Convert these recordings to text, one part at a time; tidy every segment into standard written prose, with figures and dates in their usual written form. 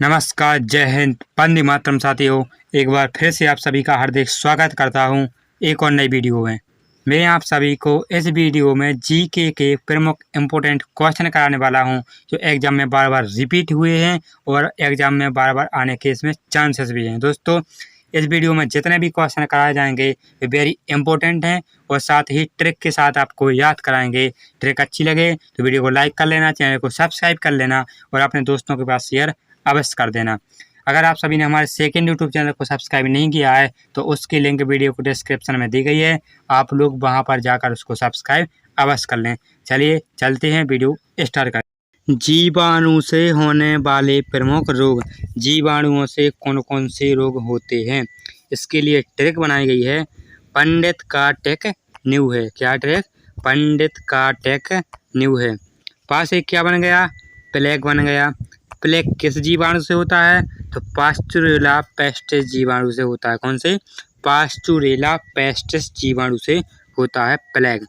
नमस्कार, जय हिंद, वंदे मातरम साथियों। एक बार फिर से आप सभी का हार्दिक स्वागत करता हूं एक और नई वीडियो में। मैं आप सभी को इस वीडियो में जीके के प्रमुख इम्पोर्टेंट क्वेश्चन कराने वाला हूं, जो एग्जाम में बार बार रिपीट हुए हैं और एग्जाम में बार बार आने के इसमें चांसेस भी हैं। दोस्तों, इस वीडियो में जितने भी क्वेश्चन कराए जाएंगे वे वेरी इंपॉर्टेंट हैं और साथ ही ट्रिक के साथ आपको याद कराएंगे। ट्रिक अच्छी लगे तो वीडियो को लाइक कर लेना, चैनल को सब्सक्राइब कर लेना और अपने दोस्तों के पास शेयर अवश्य कर देना। अगर आप सभी ने हमारे सेकंड यूट्यूब चैनल को सब्सक्राइब नहीं किया है तो उसकी लिंक वीडियो को डिस्क्रिप्शन में दी गई है, आप लोग वहां पर जाकर उसको सब्सक्राइब अवश्य कर लें। चलिए चलते हैं, वीडियो स्टार्ट करें। जीवाणु से होने वाले प्रमुख रोग। जीवाणुओं से कौन कौन से रोग होते हैं, इसके लिए ट्रिक बनाई गई है। पंडित का टेक न्यू है। क्या ट्रिक? पंडित का टेक न्यू है। पास एक क्या बन गया? प्लेग बन गया। प्लेग किस जीवाणु से होता है? तो पास्चुरेला पेस्टिस जीवाणु से होता है। कौन से? पास्चुरेला पेस्टिस जीवाणु से होता है प्लेग।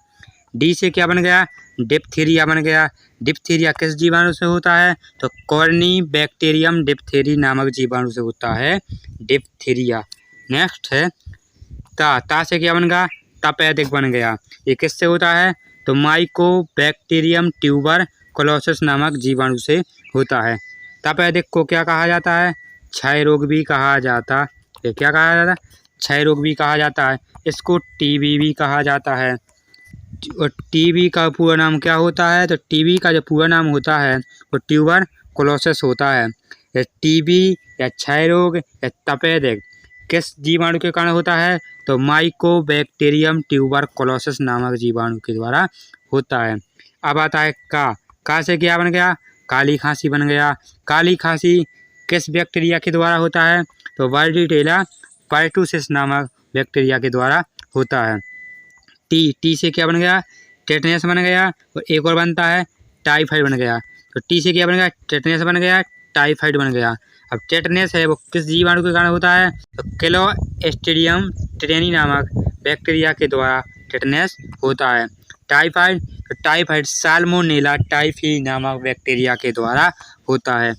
डी से क्या बन गया? डिप्थीरिया बन गया। डिप्थीरिया किस जीवाणु से होता है? तो कॉर्नी बैक्टीरियम डिप्थेरी नामक जीवाणु से होता है डिप्थीरिया। नेक्स्ट है ता से क्या बन गया? तपेदिक बन गया। ये किससे होता है? तो माइको बैक्टीरियम ट्यूबर क्लोसिस नामक जीवाणु से होता है। तपेदिक को क्या कहा जाता है? क्षय रोग भी कहा जाता है। क्या कहा जाता है? क्षय रोग भी कहा जाता है। इसको टीबी भी कहा जाता है। और टीबी का पूरा नाम क्या होता है? तो टीबी का जो पूरा नाम होता है वो ट्यूबर क्लोसिस होता है। टीबी या क्षय रोग या तपेदिक किस जीवाणु के कारण होता है? तो माइकोबैक्टीरियम ट्यूबर क्लोसिस नामक जीवाणु के द्वारा होता है। अब आता है का से क्या बन गया? काली खांसी बन गया। काली खांसी किस बैक्टीरिया के द्वारा होता है? तो वर्डिटेला पर्टुसिस नामक बैक्टीरिया के द्वारा होता है। टी से क्या बन गया? टेटनस बन गया। और एक और बनता है टाइफाइड बन गया। तो टी से क्या बन गया? टेटनस बन गया, टाइफाइड बन गया। अब टेटनस है वो किस जीवाणु के कारण होता है? तो क्लोस्ट्रीडियम टेटनी नामक बैक्टीरिया के द्वारा टेटनस होता है। टाइफाइड, तो टाइफाइड साल्मोनेला टाइफी नामक बैक्टीरिया के द्वारा होता है।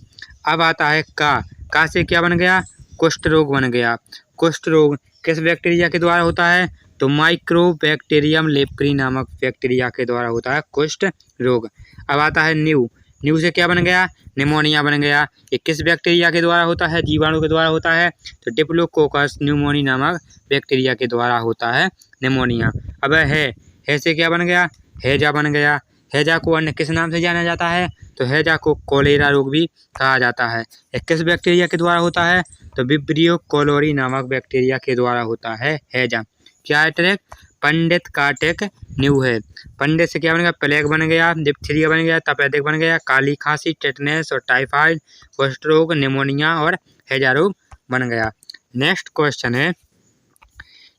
अब आता है का से क्या बन गया? कुष्ठ रोग बन गया। कुष्ठ रोग किस बैक्टीरिया के द्वारा होता है? तो माइक्रोबैक्टीरियम लेप्री नामक बैक्टीरिया के द्वारा होता है कुष्ठ रोग। अब आता है न्यू से क्या बन गया? निमोनिया बन गया। ये किस बैक्टीरिया के द्वारा होता है? जीवाणु के द्वारा होता है। तो डिप्लोकोकस न्यूमोनी नामक बैक्टीरिया के द्वारा होता है निमोनिया। अब है से क्या बन गया? हैजा बन गया। हैजा को अन्य किस नाम से जाना जाता है? तो हैजा को कोलेरा रोग भी कहा जाता है। यह किस बैक्टीरिया के द्वारा होता है? तो विब्रियो कोलोरी नामक बैक्टीरिया के द्वारा होता है हैजा। क्या है ट्रिक? पंडित का टेक न्यू है। पंडित से क्या बन गया? प्लेग बन गया, डिप्थीरिया बन गया, तपेदिक बन गया, काली खांसी, टेटनस और टाइफाइड, कुष्ठ रोग, निमोनिया और हैजा रोग बन गया। नेक्स्ट क्वेश्चन है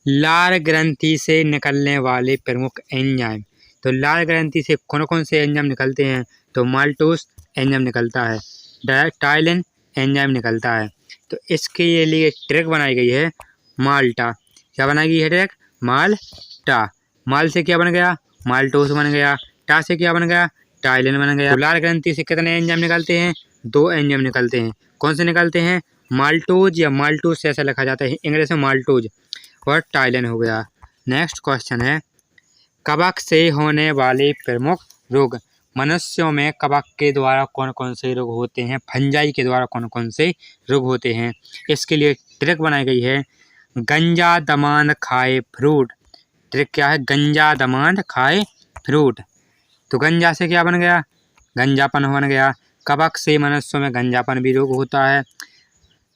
लार ग्रंथि से निकलने वाले प्रमुख एंजाइम। तो लार ग्रंथि से कौन कौन से एंजाइम निकलते हैं? तो माल्टोस एंजाइम निकलता है, टाइलिन एंजाइम निकलता है। तो इसके लिए ट्रिक बनाई गई है माल्टा। क्या बनाई गई है ट्रिक? माल्टा। माल से क्या बन गया? माल्टोस बन गया। टा से क्या बन गया? टाइलिन बन गया। तो लार ग्रंथि से कितने एंजाइम निकलते हैं? 2 एंजाइम निकलते हैं। कौन से निकलते हैं? माल्टोज या माल्टोस ऐसा लिखा जाता है इंग्लिश में, माल्टोज और टाइलिन हो गया। नेक्स्ट क्वेश्चन है कवक से होने वाले प्रमुख रोग। मनुष्यों में कवक के द्वारा कौन कौन से रोग होते हैं? फंजाई के द्वारा कौन कौन से रोग होते हैं? इसके लिए ट्रिक बनाई गई है गंजा दमांद खाए फ्रूट। ट्रिक क्या है? गंजा दमांद खाए फ्रूट। तो गंजा से क्या बन गया? गंजापन बन गया। कवक से मनुष्यों में गंजापन भी रोग होता है।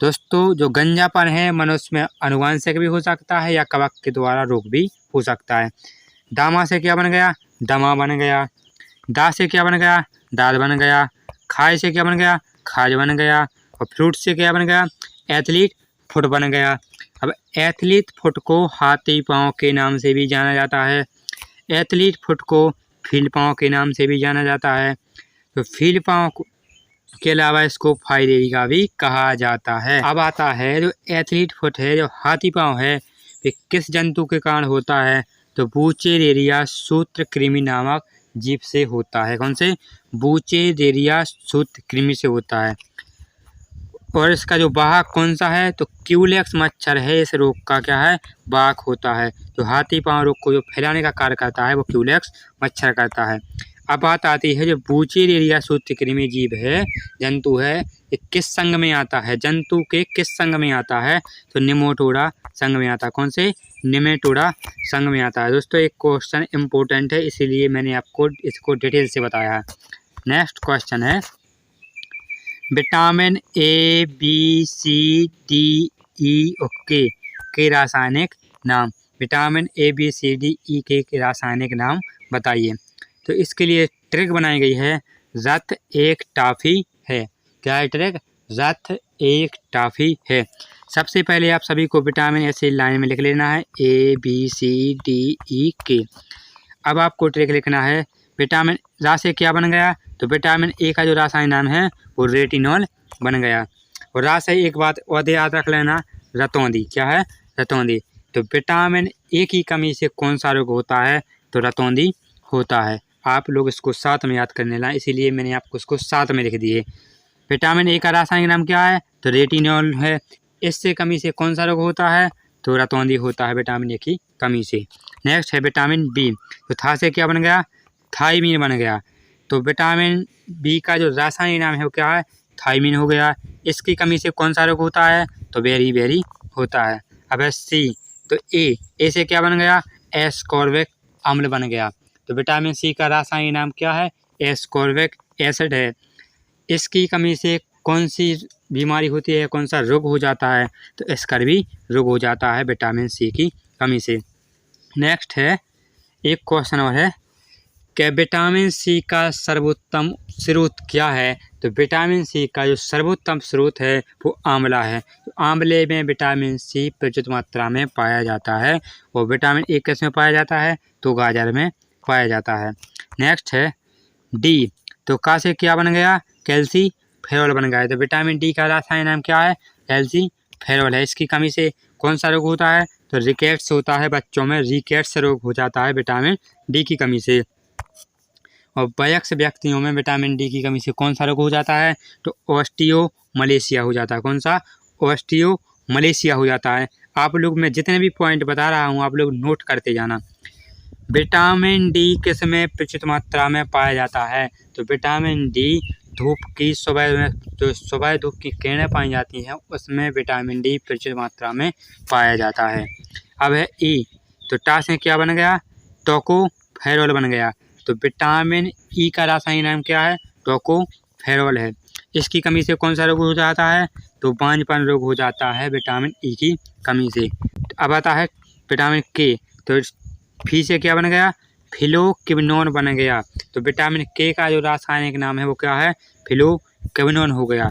दोस्तों, जो गंजापन है मनुष्य में अनुवांशिक भी हो सकता है या कवक के द्वारा रोग भी हो सकता है। दामा से क्या बन गया? दमा बन गया। दा से क्या बन गया? दाद बन गया। खाए से क्या बन गया? खाज बन गया। और फ्रूट से क्या बन गया? एथलीट फुट बन गया। अब एथलीट फुट को हाथी पाँव के नाम से भी जाना जाता है। एथलीट फुट को फील्ड पाँव के नाम से भी जाना जाता है। तो फील्ड पाँव के अलावा इसको फाइलेरी का भी कहा जाता है। अब आता है जो एथलीट फुट है, जो हाथी पाँव है, ये किस जंतु के कारण होता है? तो बूचेरेरिया सूत्रकृमि नामक जीव से होता है। कौन से? बूचेरेरिया सूत्रकृमि से होता है। और इसका जो वाहक कौन सा है, तो क्यूलेक्स मच्छर है इस रोग का क्या है, वाहक होता है। तो हाथी पांव रोग को जो फैलाने का कार्य करता है वो क्यूलेक्स मच्छर करता है। अब बात आती है जो बूचेरेलिया सूत्रकृमि जीव है, जंतु है, ये किस संघ में आता है, जंतु के किस संघ में आता है, तो निमेटोडा संघ में आता है। कौन से, निमेटोडा संघ में आता है। दोस्तों एक क्वेश्चन इम्पोर्टेंट है, इसीलिए मैंने आपको इसको डिटेल से बताया है। नेक्स्ट क्वेश्चन है vitamin A B C D E और के रासायनिक नाम। Vitamin A B C D E के रासायनिक नाम बताइए। तो इसके लिए ट्रिक बनाई गई है, रथ एक टॉफी है। क्या है ट्रिक, रथ एक टॉफी है। सबसे पहले आप सभी को विटामिन ऐसे लाइन में लिख लेना है, ए बी सी डी ई के। अब आपको ट्रिक लिखना है, विटामिन रा से क्या बन गया, तो विटामिन ए का जो रासायनिक नाम है वो रेटिनॉल बन गया। और रा से एक बात और याद रख लेना, रतौंधी। क्या है, रतौंधी। तो विटामिन ए की कमी से कौन सा रोग होता है, तो रतौंधी होता है। आप लोग इसको साथ में याद करने ला, इसीलिए मैंने आपको इसको साथ में लिख दिए। विटामिन ए का रासायनिक नाम क्या है, तो रेटिनॉल है। इससे कमी से कौन सा रोग होता है, तो रतौंधी होता है विटामिन ए की कमी से। नेक्स्ट है विटामिन बी। तो था से क्या बन गया, थायमीन बन गया। तो विटामिन बी का जो रासायनिक नाम है वो क्या है, थायमीन हो गया। इसकी कमी से कौन सा रोग होता है, तो बेरी होता है। अब है सी। तो ए से क्या बन गया, एस्कॉर्बिक अम्ल बन गया। तो विटामिन सी का रासायनिक नाम क्या है, एस्कॉर्बिक एसिड है। इसकी कमी से कौन सी बीमारी होती है, कौन सा रोग हो जाता है, तो स्कर्वी रोग हो जाता है विटामिन सी की कमी से। नेक्स्ट है एक क्वेश्चन और है कि विटामिन सी का सर्वोत्तम स्रोत क्या है, तो विटामिन सी का जो सर्वोत्तम स्रोत है वो आंवला है। तो आंवले में विटामिन सी प्रचुर मात्रा में पाया जाता है। और विटामिन ए किस में पाया जाता है, तो गाजर में पाया जाता है। नेक्स्ट है डी। तो का से क्या बन गया, कैल्सीफेरॉल बन गया। तो विटामिन डी का रासायनिक नाम क्या है, कैल्सीफेरॉल है। इसकी कमी से कौन सा रोग होता है, तो रिकेट्स होता है, बच्चों में रिकेट्स रोग हो जाता है विटामिन डी की कमी से। और वयस्क व्यक्तियों में विटामिन डी की कमी से कौन सा रोग हो जाता है, तो ऑस्टियोमलेशिया हो जाता है। कौन सा, ऑस्टियोमलेशिया हो जाता है। आप लोग मैं जितने भी पॉइंट बता रहा हूँ आप लोग नोट करते जाना। विटामिन डी किस में प्रचुर मात्रा में पाया जाता है, तो विटामिन डी धूप की सुबह में, जो सुबह धूप की किरणें पाई जाती हैं उसमें विटामिन डी प्रचुर मात्रा में पाया जाता है। अब है ई। तो टा से क्या बन गया, टोकोफेरॉल बन गया। तो विटामिन ई का रासायनिक नाम क्या है, टोकोफेरॉल है। इसकी कमी से कौन सा रोग हो जाता है, तो बांझपन रोग हो जाता है विटामिन ई की कमी से। अब आता है विटामिन के। तो फी से क्या बन गया, फिलोक्विनोन बन गया। तो विटामिन के का जो रासायनिक नाम है वो क्या है, फिलोक्विनोन हो गया।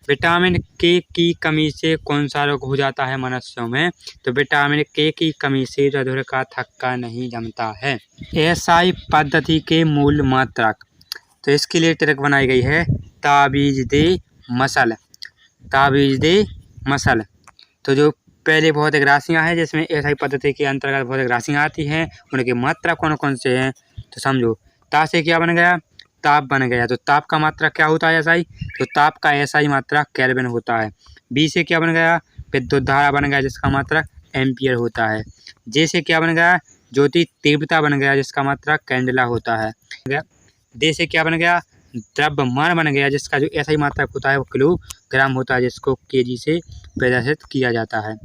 विटामिन के की कमी से कौन सा रोग हो जाता है मनुष्यों में, तो विटामिन के की कमी से हृदय का थक्का नहीं जमता है। एएसआई पद्धति के मूल मात्रक। तो इसके लिए ट्रिक बनाई गई है, ताबीज दे मसल। ताबीज दे मसल। तो जो पहले भौतिक राशियाँ हैं जिसमें एएसआई पद्धति के अंतर्गत भौतिक राशियाँ आती हैं, उनकी मात्रा कौन कौन से हैं, तो समझो। ता से क्या बन गया, ताप बन गया। तो ताप का मात्रा क्या होता है एसआई, तो ताप का एसआई मात्रा केल्विन होता है। बी से क्या बन गया, विद्युत धारा बन गया जिसका मात्रा एम्पियर होता है। जे से क्या बन गया, ज्योति तीव्रता बन गया जिसका मात्रा कैंडेला होता है। दे से क्या बन गया, द्रव्यमान बन गया जिसका जो एसआई मात्रक होता है वो किलोग्राम होता है जिसको केजी से प्रदर्शित किया जाता है।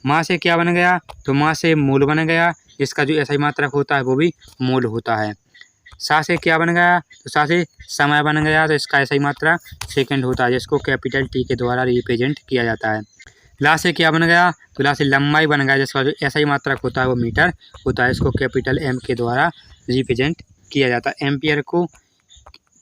माँ से क्या बन गया, तो माँ से मोल बन गया जिसका जो एसआई मात्रक होता है वो भी मोल होता है। सा से क्या बन गया, तो सा से समय बन गया तो इसका एसआई मात्रा सेकंड होता है जिसको कैपिटल टी के द्वारा रिप्रेजेंट किया जाता है। ला से क्या बन गया, तो ला से लंबाई बन गया जिसका जो एसआई मात्रक होता है वो मीटर होता है, इसको कैपिटल एम के द्वारा रिप्रेजेंट किया जाता है। एम्पियर को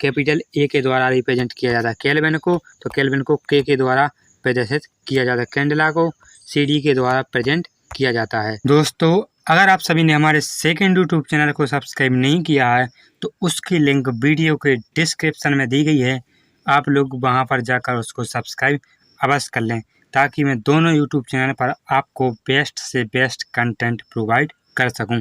कैपिटल ए के द्वारा रिप्रेजेंट किया जाता है। केल्विन को, तो केल्विन को के द्वारा प्रदर्शित किया जाता है। कैंडेला को सीडी के द्वारा प्रेजेंट किया जाता है। दोस्तों अगर आप सभी ने हमारे सेकंड यूट्यूब चैनल को सब्सक्राइब नहीं किया है तो उसकी लिंक वीडियो के डिस्क्रिप्शन में दी गई है, आप लोग वहां पर जाकर उसको सब्सक्राइब अवश्य कर लें ताकि मैं दोनों यूट्यूब चैनल पर आपको बेस्ट से बेस्ट कंटेंट प्रोवाइड कर सकूं।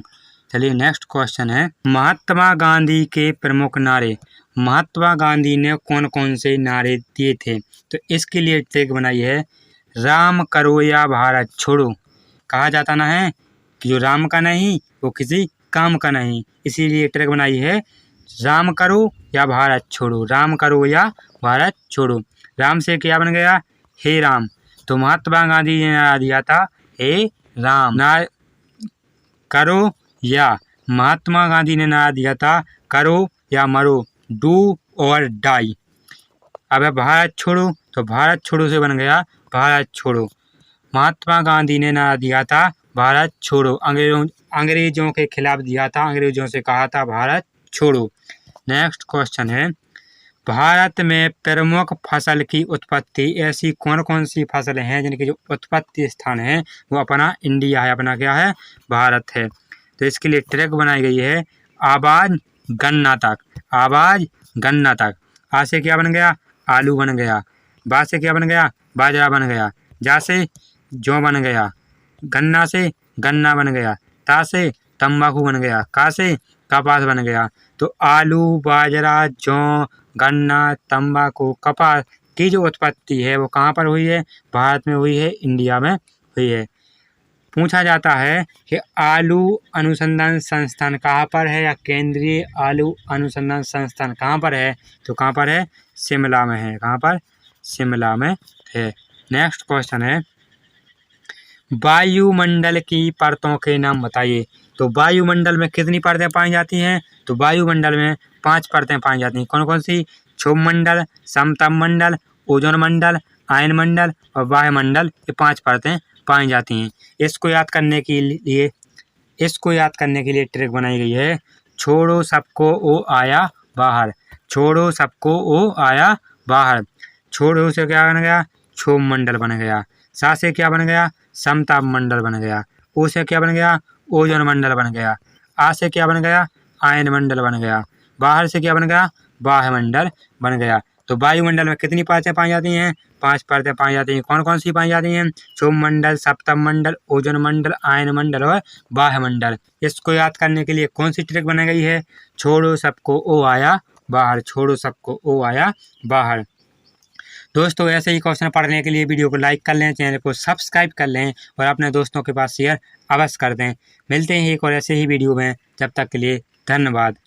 चलिए नेक्स्ट क्वेश्चन है, महात्मा गांधी के प्रमुख नारे। महात्मा गांधी ने कौन कौन से नारे दिए थे? तो इसके लिए ट्रिक बनाई है, राम करो या भारत छोड़ो। कहा जाता ना है कि जो राम का नहीं वो किसी काम का नहीं, इसीलिए ट्रिक बनाई है, राम करो या भारत छोड़ो, राम करो या भारत छोड़ो। राम से क्या बन गया? हे राम। तो महात्मा गांधी ने नारा दिया था हे राम। ना करो या, महात्मा गांधी ने नारा दिया था करो या मरो, डू और डाई। अब है भारत छोड़ो, तो भारत छोड़ो से बन गया भारत छोड़ो। महात्मा गांधी ने नारा दिया था भारत छोड़ो, अंग्रेजों के खिलाफ दिया था, अंग्रेजों से कहा था भारत छोड़ो। नेक्स्ट क्वेश्चन है, भारत में प्रमुख फसल की उत्पत्ति, ऐसी कौन कौन सी फसलें हैं जिनकी जो उत्पत्ति स्थान है वो अपना इंडिया है, अपना क्या है? भारत है। तो इसके लिए ट्रिक बनाई गई है, आवाज गन्ना तक, आवाज गन्ना तक। आ से क्या बन गया? आलू बन गया। बा से क्या बन गया? बाजरा बन गया। जा से जौ बन गया। गन्ना से गन्ना बन गया। ता से तंबाकू बन गया। का से कपास बन गया। तो आलू, बाजरा, जौ, गन्ना, तंबाकू, कपास की जो उत्पत्ति है वो कहाँ पर हुई है? भारत में हुई है, इंडिया में हुई है। पूछा जाता है कि आलू अनुसंधान संस्थान कहाँ पर है, या केंद्रीय आलू अनुसंधान संस्थान कहाँ पर है? तो कहाँ पर है? शिमला में है। कहाँ पर? शिमला में है। नेक्स्ट क्वेश्चन है, वायुमंडल की परतों के नाम बताइए। तो वायुमंडल में कितनी परतें पाई जाती हैं? तो वायुमंडल में 5 परतें पाई जाती हैं। कौन कौन सी? क्षोभ मंडल, समताप मंडल, ओजोन मंडल, आयन मंडल और वायुमंडल, ये 5 परतें पाई जाती हैं। इसको याद करने के लिए ट्रिक बनाई गई है, छोड़ो सबको ओ आया बाहर, छोड़ो सबको ओ आया बाहर। छोड़ो से क्या बन गया? क्षोभ मंडल बन गया। सा से क्या बन गया? समताप मंडल बन गया। ओ से क्या बन गया? ओजोन मंडल बन गया। आ से क्या बन गया? आयन मंडल बन गया। बाहर से क्या बन गया? वायुमंडल बन गया। तो वायुमंडल में कितनी परतें पाई जाती हैं? 5 परतें पाई जाती हैं। कौन कौन सी पाई जाती हैं? क्षोभ मंडल, सप्तम मंडल, ओजोन मंडल, आयन मंडल और वायुमंडल। इसको याद करने के लिए कौन सी ट्रिक बनाई गई है? छोड़ो सबको ओ आया बाहर, छोड़ो सबको ओ आया बाहर। दोस्तों, ऐसे ही क्वेश्चन पढ़ने के लिए वीडियो को लाइक कर लें, चैनल को सब्सक्राइब कर लें और अपने दोस्तों के पास शेयर अवश्य कर दें। मिलते हैं एक और ऐसे ही वीडियो में, जब तक के लिए धन्यवाद।